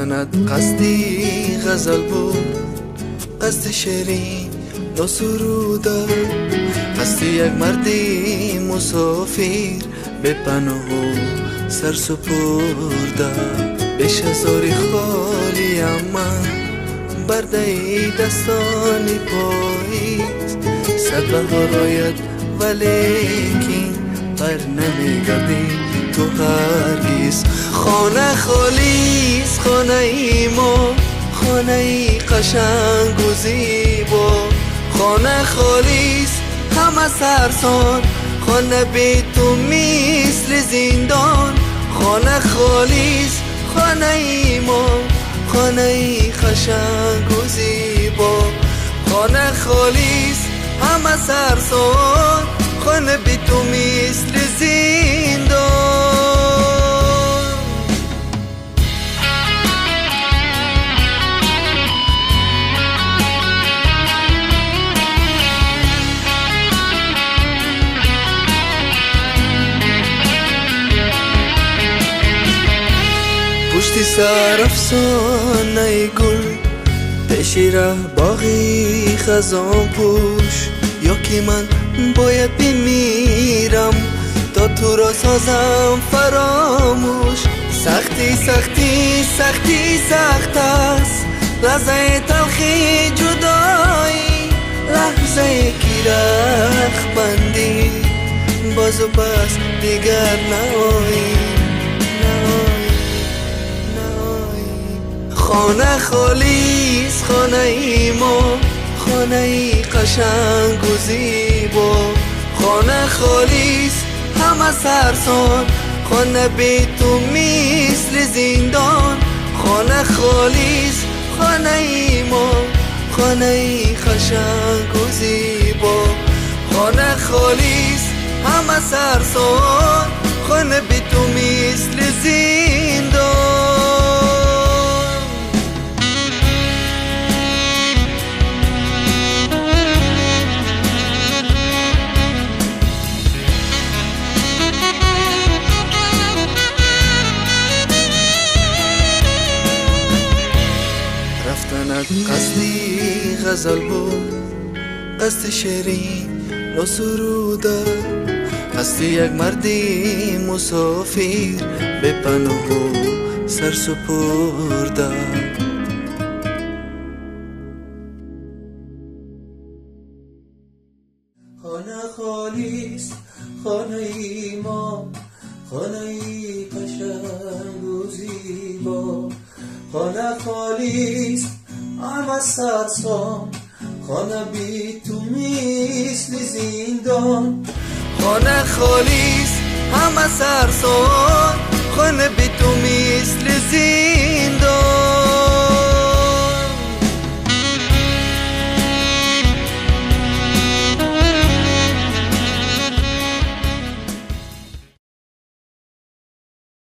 رفتنت قصدی غزل بود، قصد شیرین نسروده، قصد یک مردی مسافر به پناه و سر سپرده. به شزاری خالی من برده ای دستانی پاییز، صد بهار آید ولیکن بر نمیگردی تو هرگز. خانه خالیست خانه ای ما، خانه ای قشنگ و زیبا، خانه خالیست همه سرسان، خانه بی تو مثل زندان. خانه خالیست خانه ای ما، خانه ای قشنگ و زیبا، خانه خالیست همه سرسان، خانه بی تو مثل زندان. پشتی سر افسانه گل، پیش ره باغی خزان پوش، یا که من باید بمیرم تا تو را سازم فراموش. سختی سختی سختی سخت است لحظه تلخی جدایی، لحظه که رخ بندی باز و پس دیگر نایی. خانه خالیست خانه ای ما، خانه ای قشنگ و زیبا، خانه خالیست همه سرسان، خانه بی تو مثل زندان. خانه خالیست خانه ای ما، خانه ای قشنگ و زیبا، خانه خالیست همه سرسان، خانه بی تو مثل زندان. رفتنت قصدی غزل بود، قصد شیرین نسروده، قصد یک مردی مسافر به پناه و سر سپرده. خانه خالیست خانه ای ما، خانه ای قشنگ و زیبا، خانه خالیست همه سرسان، خانه بی تو مثل زندان. خانه خالیست همه سرسان، خانه بی تو مثل زندان.